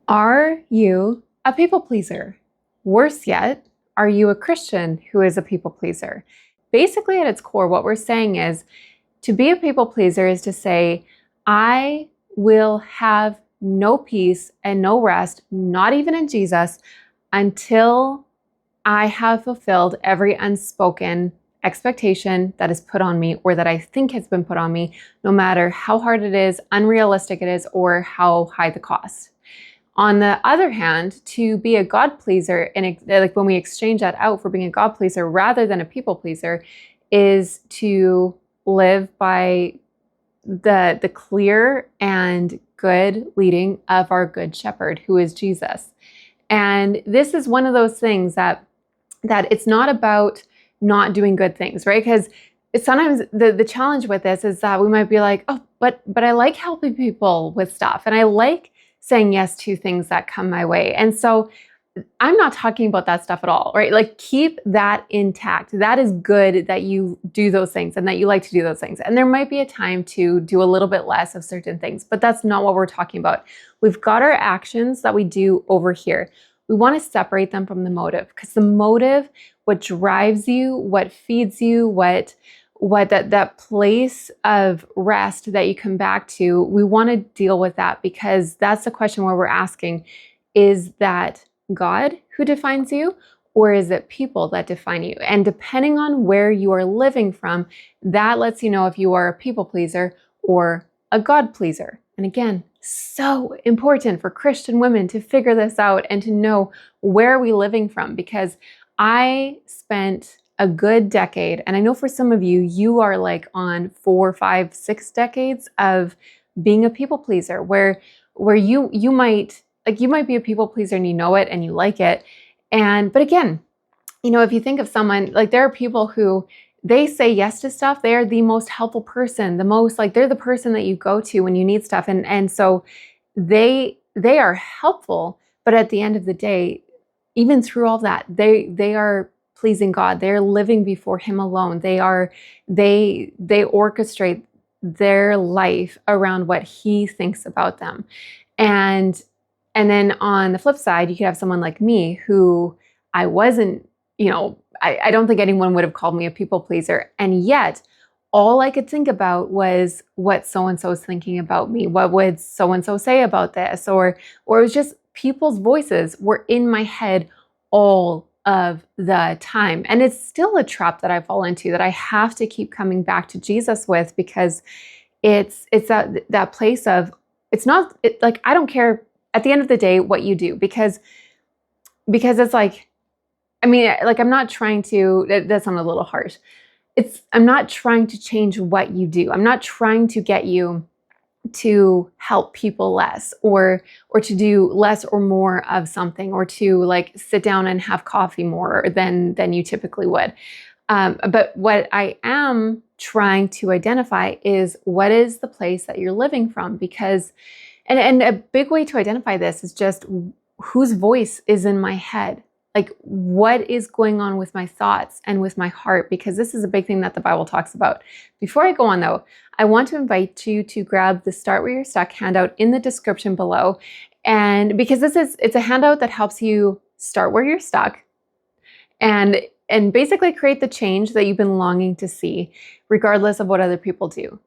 Are you a people pleaser? Worse yet, are you a Christian who is a people pleaser? Basically, at its core, what we're saying is to be a people pleaser is to say, I will have no peace and no rest, not even in Jesus, until I have fulfilled every unspoken expectation that is put on me or that I think has been put on me, no matter how hard it is, unrealistic it is, or how high the cost. On the other hand, to be a God pleaser, and like when we exchange that out for being a God pleaser rather than a people pleaser, is to live by the clear and good leading of our good shepherd, who is Jesus. And this is one of those things that it's not about not doing good things, right? Because sometimes the challenge with this is that we might be like, oh, but I like helping people with stuff, and I like saying yes to things that come my way. And so I'm not talking about that stuff at all, right? Like, keep that intact. That is good that you do those things and that you like to do those things. And there might be a time to do a little bit less of certain things, but that's not what we're talking about. We've got our actions that we do over here. We want to separate them from the motive, because the motive, what drives you, what feeds you, what that place of rest that you come back to, we want to deal with that, because that's the question where we're asking, is that God who defines you, or is it people that define you? And depending on where you are living from, that lets you know if you are a people pleaser or a God pleaser. And again, so important for Christian women to figure this out and to know where are we living from, because I spent a good decade, and I know for some of you, you are like on 4, 5, 6 decades of being a people pleaser, where you might be a people pleaser and you know it and you like it. But again, if you think of someone, like, there are people who they say yes to stuff. They are the most helpful person, they're the person that you go to when you need stuff. And so they are helpful, but at the end of the day, even through all that, they are pleasing God. They're living before Him alone. They orchestrate their life around what He thinks about them. And then on the flip side, you could have someone like me who I wasn't, I don't think anyone would have called me a people pleaser. And yet all I could think about was what so-and-so is thinking about me. What would so-and-so say about this? Or it was just people's voices were in my head all of the time. And it's still a trap that I fall into, that I have to keep coming back to Jesus with, because it's that place of, like, I don't care at the end of the day what you do, because it's like, I'm not trying to, that sounded a little harsh. I'm not trying to change what you do. I'm not trying to get you to help people less, or to do less or more of something, or to like sit down and have coffee more than you typically would. But what I am trying to identify is, what is the place that you're living from? Because, and a big way to identify this is just whose voice is in my head. Like, what is going on with my thoughts and with my heart? Because this is a big thing that the Bible talks about. Before I go on though, I want to invite you to grab the Start Where You're Stuck handout in the description below. And because it's a handout that helps you start where you're stuck and basically create the change that you've been longing to see, regardless of what other people do.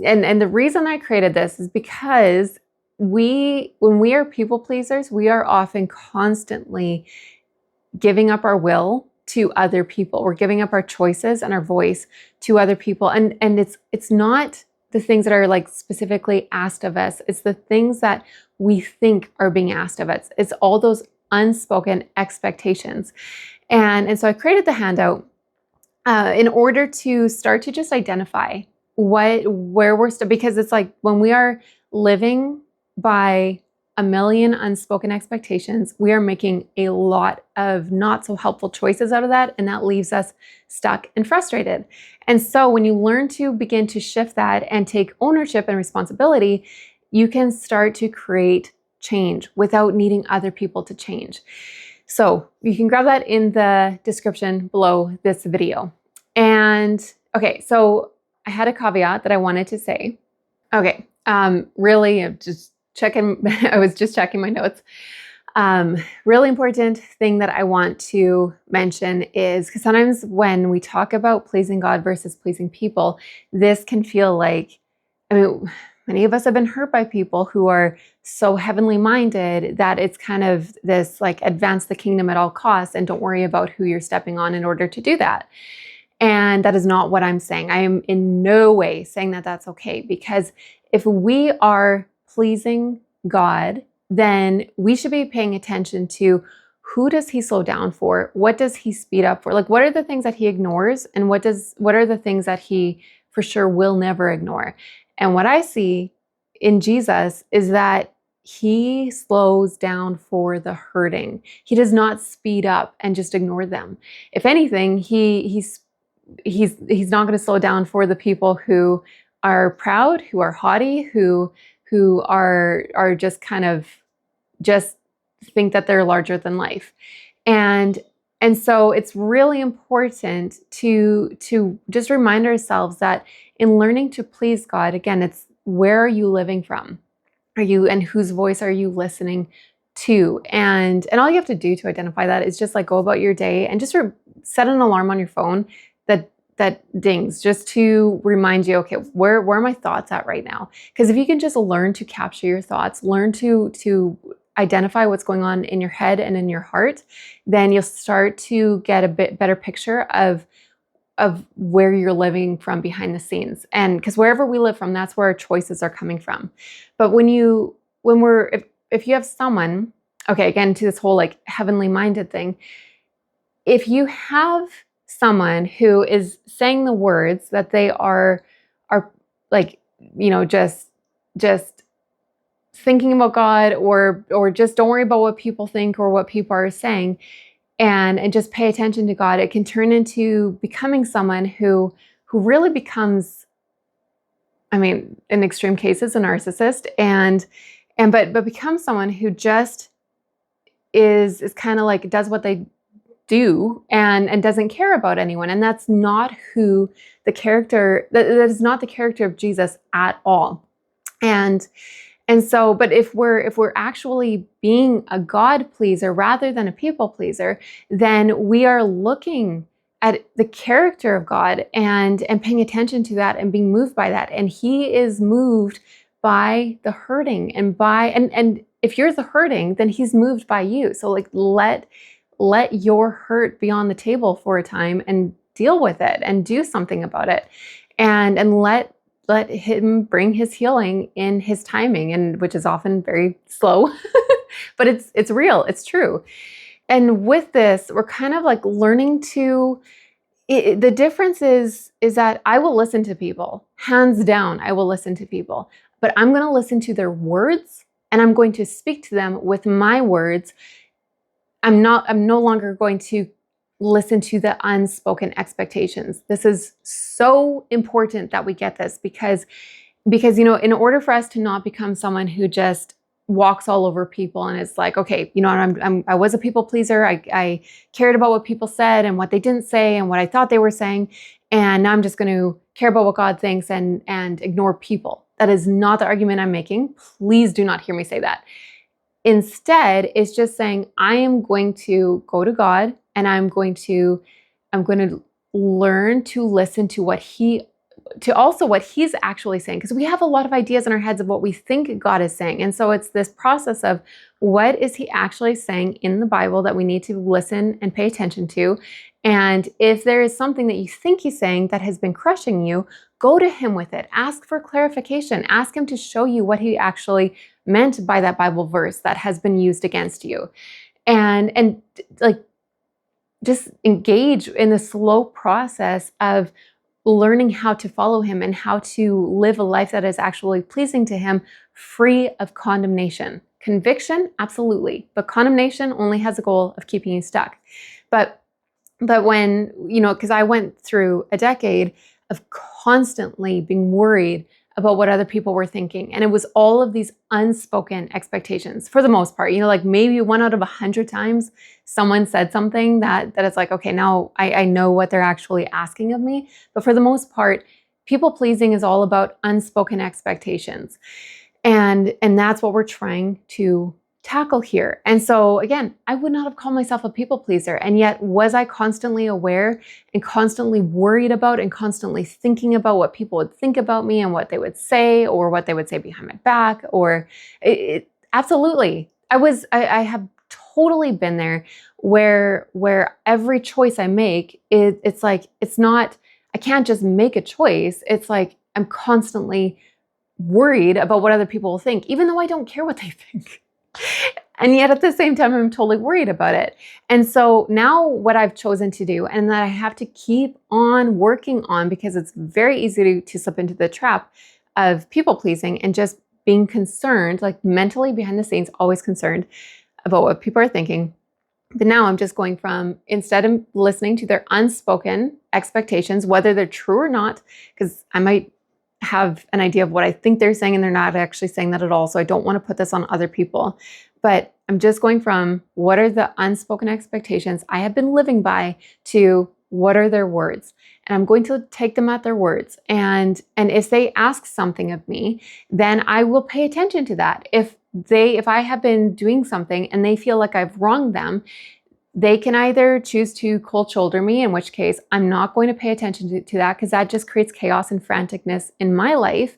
And the reason I created this is because when we are people pleasers, we are often constantly giving up our will to other people. We're giving up our choices and our voice to other people. And it's not the things that are like specifically asked of us. It's the things that we think are being asked of us. It's all those unspoken expectations. And so I created the handout in order to start to just identify where we're stuck, because it's like, when we are living by a million unspoken expectations, we are making a lot of not so helpful choices out of that, and that leaves us stuck and frustrated. And so when you learn to begin to shift that and take ownership and responsibility, you can start to create change without needing other people to change. So you can grab that in the description below this video. And okay, so I had a caveat that I wanted to say. Okay, really, just I was just checking my notes. Really important thing that I want to mention is because sometimes when we talk about pleasing God versus pleasing people, this can feel like, I mean, many of us have been hurt by people who are so heavenly minded that it's kind of this like advance the kingdom at all costs and don't worry about who you're stepping on in order to do that. And that is not what I'm saying. I am in no way saying that that's okay, because if we are pleasing God, then we should be paying attention to who does he slow down for? What does he speed up for? Like, what are the things that he ignores? And what are the things that he for sure will never ignore? And what I see in Jesus is that he slows down for the hurting. He does not speed up and just ignore them. If anything, he's not going to slow down for the people who are proud, who are haughty, who are just kind of just think that they're larger than life. And so it's really important to just remind ourselves that in learning to please God, again, it's where are you living from? And whose voice are you listening to? And all you have to do to identify that is just like go about your day and just set an alarm on your phone that dings, just to remind you, okay, where are my thoughts at right now? Because if you can just learn to capture your thoughts, learn to identify what's going on in your head and in your heart, then you'll start to get a bit better picture of where you're living from behind the scenes. And because wherever we live from, that's where our choices are coming from. But if you have someone, okay, again, to this whole like heavenly minded thing, if you have someone who is saying the words that they are like, just thinking about God, or just don't worry about what people think or what people are saying, and just pay attention to God, it can turn into becoming someone who really becomes, I mean, in extreme cases, a narcissist, but becomes someone who just is kind of like does what they do and doesn't care about anyone. And that's not who the character, that is not the character of Jesus at all. And so, but if we're actually being a God pleaser rather than a people pleaser, then we are looking at the character of God and paying attention to that and being moved by that. And he is moved by the hurting and if you're the hurting, then he's moved by you. So like let your hurt be on the table for a time and deal with it and do something about it, and let him bring his healing in his timing, and which is often very slow, but it's real, it's true. And with this, we're kind of like learning to. The difference is that I will listen to people, hands down. I will listen to people, but I'm going to listen to their words, and I'm going to speak to them with my words. I'm no longer going to listen to the unspoken expectations. This is so important that we get this because in order for us to not become someone who just walks all over people and is like, okay, I was a people pleaser. I cared about what people said and what they didn't say and what I thought they were saying, and now I'm just going to care about what God thinks and ignore people. That is not the argument I'm making. Please do not hear me say that. Instead, it's just saying, I am going to go to God and I'm going to learn to listen to what he's actually saying. Because we have a lot of ideas in our heads of what we think God is saying. And so it's this process of what is he actually saying in the Bible that we need to listen and pay attention to. And if there is something that you think he's saying that has been crushing you, go to him with it. Ask for clarification. Ask him to show you what he actually meant by that Bible verse that has been used against you. And like just engage in the slow process of learning how to follow him and how to live a life that is actually pleasing to him, free of condemnation. Conviction, absolutely, but condemnation only has a goal of keeping you stuck. But when, because I went through a decade of constantly being worried about what other people were thinking. And it was all of these unspoken expectations for the most part. Like maybe 1 out of 100 times someone said something that it's like, okay, now I know what they're actually asking of me. But for the most part, people pleasing is all about unspoken expectations. And that's what we're trying to tackle here. And so again, I would not have called myself a people pleaser. And yet, was I constantly aware and constantly worried about and constantly thinking about what people would think about me and what they would say or what they would say behind my back? Or absolutely. I have totally been there where every choice I make, it's like, it's not, I can't just make a choice. It's like I'm constantly worried about what other people will think, even though I don't care what they think. And yet at the same time, I'm totally worried about it. And so now what I've chosen to do, and that I have to keep on working on, because it's very easy to slip into the trap of people pleasing and just being concerned, like mentally behind the scenes, always concerned about what people are thinking. But now I'm just going from, instead of listening to their unspoken expectations, whether they're true or not, because I might have an idea of what I think they're saying and they're not actually saying that at all. So I don't want to put this on other people. But I'm just going from, what are the unspoken expectations I have been living by, to what are their words? And I'm going to take them at their words. And if they ask something of me, then I will pay attention to that. If I have been doing something and they feel like I've wronged them, they can either choose to cold shoulder me, in which case I'm not going to pay attention to that, because that just creates chaos and franticness in my life.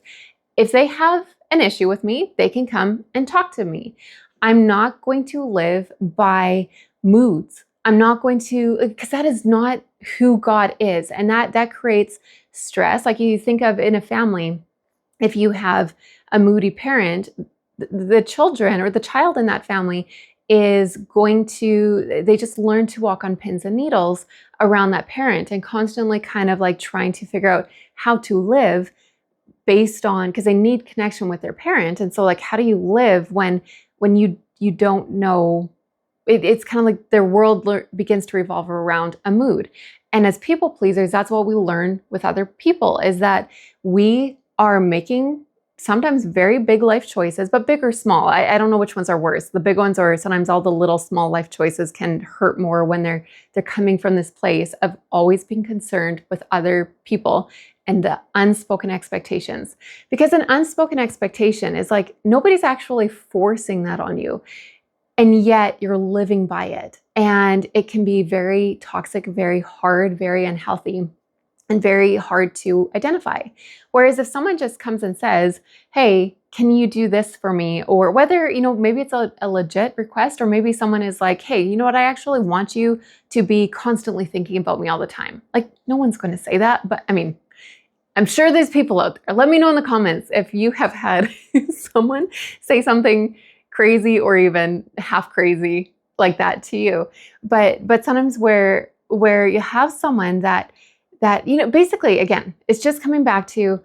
If they have an issue with me, they can come and talk to me. I'm not going to live by moods. I'm not going to, because that is not who God is. And that creates stress. Like you think of in a family, if you have a moody parent, the children or the child in that family is going to, they just learn to walk on pins and needles around that parent, and constantly kind of like trying to figure out how to live based on, because they need connection with their parent. And so like, how do you live when you don't know? It's kind of like their world begins to revolve around a mood. And as people pleasers, that's what we learn with other people, is that we are making sometimes very big life choices, but big or small. I don't know which ones are worse. The big ones, or sometimes all the little small life choices, can hurt more when they're coming from this place of always being concerned with other people and the unspoken expectations. Because an unspoken expectation is like, nobody's actually forcing that on you, and yet you're living by it. And it can be very toxic, very hard, very unhealthy, and very hard to identify. Whereas if someone just comes and says, hey, can you do this for me? Or whether, maybe it's a legit request, or maybe someone is like, hey, you know what? I actually want you to be constantly thinking about me all the time. Like, no one's going to say that. But I mean, I'm sure there's people out there. Let me know in the comments if you have had someone say something crazy or even half crazy like that to you. But sometimes where you have someone that, basically, again, it's just coming back to,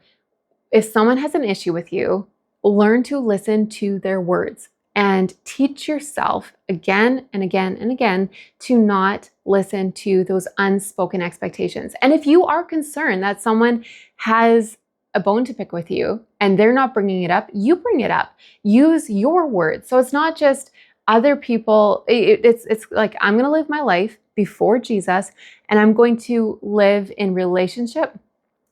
if someone has an issue with you, learn to listen to their words and teach yourself again and again and again to not listen to those unspoken expectations. And if you are concerned that someone has a bone to pick with you and they're not bringing it up, you bring it up. Use your words. So it's not just other people. It's like, I'm going to live my life before Jesus, and I'm going to live in relationship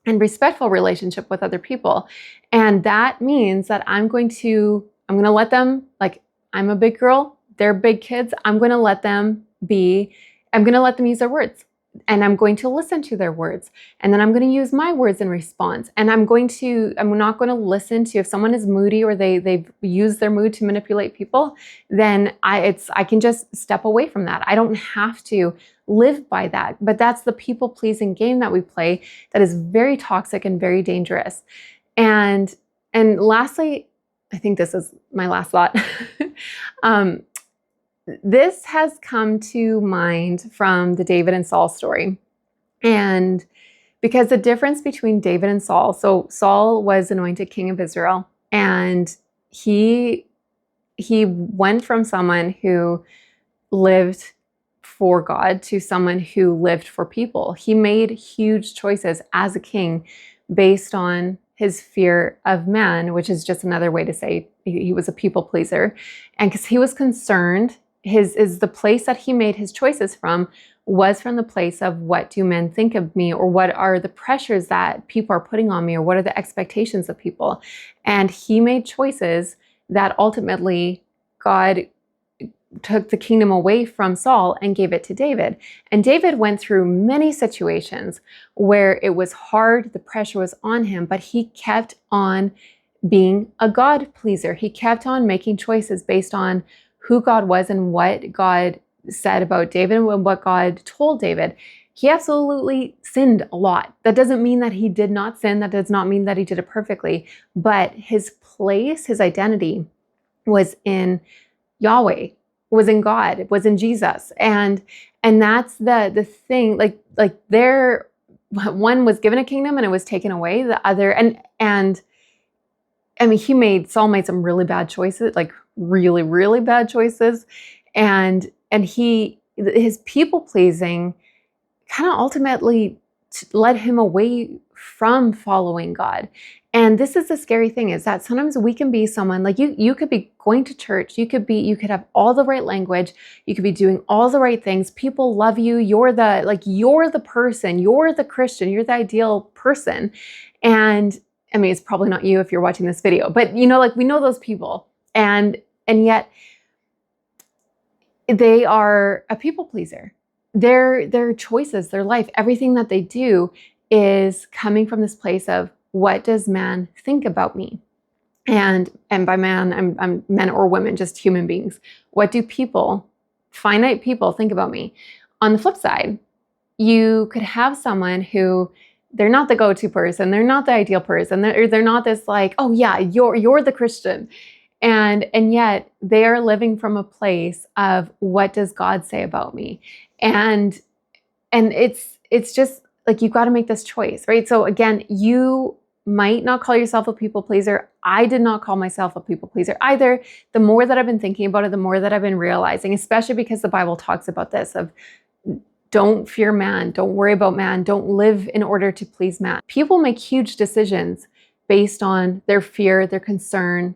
and respectful relationship with other people. And that means that I'm going to let them, like, I'm a big girl, they're big kids. I'm going to let them use their words, and I'm going to listen to their words. And then I'm going to use my words in response. And I'm not going to listen to, if someone is moody or they've used their mood to manipulate people, then I can just step away from that. I don't have to live by that. But that's the people pleasing game that we play, that is very toxic and very dangerous. And lastly, I think this is my last thought. This has come to mind from the David and Saul story. And because the difference between David and Saul, so Saul was anointed king of Israel, and he went from someone who lived for God to someone who lived for people. He made huge choices as a king based on his fear of man, which is just another way to say he was a people pleaser. And because he was concerned is the place that he made his choices from was from the place of, what do men think of me, or what are the pressures that people are putting on me, or what are the expectations of people. And he made choices that ultimately God took the kingdom away from Saul and gave it to David. And David went through many situations where it was hard, the pressure was on him, but he kept on being a God pleaser. He kept on making choices based on who God was and what God said about David and what God told David. He absolutely sinned a lot. That doesn't mean that he did not sin. That does not mean that he did it perfectly. But his place, his identity was in Yahweh, was in God, was in Jesus. And that's the thing, like there, one was given a kingdom and it was taken away, the other, and I mean, Saul made some really bad choices, like really, really bad choices. And his people pleasing kind of ultimately led him away from following God. And this is the scary thing, is that sometimes we can be someone like you could be going to church, you could have all the right language, you could be doing all the right things. People love you. You're the person, you're the Christian, you're the ideal person. And I mean, it's probably not you if you're watching this video, but we know those people. And yet they are a people pleaser. Their choices, their life, everything that they do is coming from this place of, what does man think about me? And by man, I'm men or women, just human beings. What do people, finite people, think about me? On the flip side, you could have someone who, they're not the go-to person, they're not the ideal person, they're not this like, oh yeah, you're the Christian. And yet they are living from a place of, what does God say about me? And it's just like, you've got to make this choice, right? So again, you might not call yourself a people pleaser. I did not call myself a people pleaser either. The more that I've been thinking about it, the more that I've been realizing, especially because the Bible talks about this, of don't fear man, don't worry about man, don't live in order to please man. People make huge decisions based on their fear, their concern,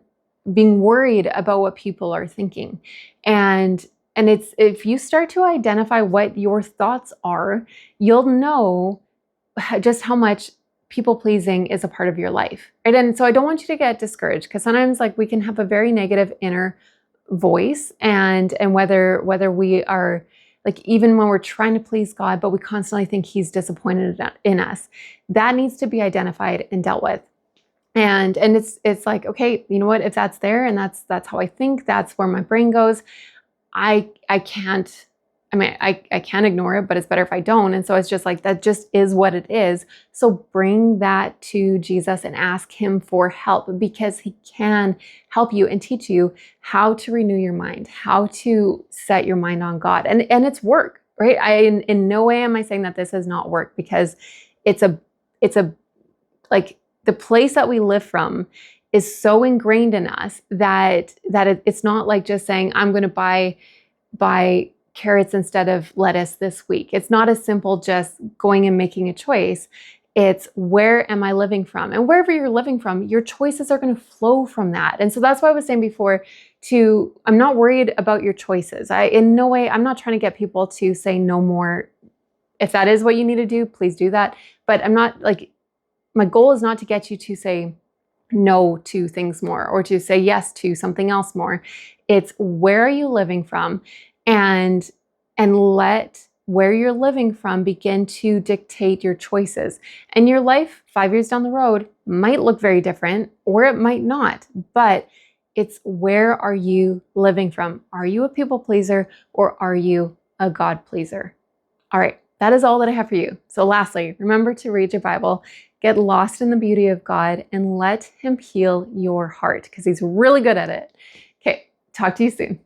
being worried about what people are thinking. And it's, if you start to identify what your thoughts are, you'll know just how much people pleasing is a part of your life, right? And so I don't want you to get discouraged, because sometimes we can have a very negative inner voice, and whether we are even when we're trying to please God, but we constantly think he's disappointed in us, that needs to be identified and dealt with. And it's like, okay, you know what, if that's there and that's how I think, that's where my brain goes, I can't, I can ignore it, but it's better if I don't. And so it's just like, that just is what it is. So bring that to Jesus and ask him for help, because he can help you and teach you how to renew your mind, how to set your mind on God. And it's work, right? In no way am I saying that this is not work, because it's a like, the place that we live from is so ingrained in us that it's not like just saying, I'm going to buy carrots instead of lettuce this week. It's not as simple just going and making a choice. It's, where am I living from? And wherever you're living from, your choices are going to flow from that. And so that's why I was saying before, I'm not worried about your choices. In no way, I'm not trying to get people to say no more. If that is what you need to do, please do that. But I'm not my goal is not to get you to say no to things more, or to say yes to something else more. It's, where are you living from? And let where you're living from begin to dictate your choices. And your life 5 years down the road might look very different, or it might not, but it's, where are you living from? Are you a people pleaser, or are you a God pleaser? All right, that is all that I have for you. So lastly, remember to read your Bible, get lost in the beauty of God, and let him heal your heart, because he's really good at it. Okay, talk to you soon.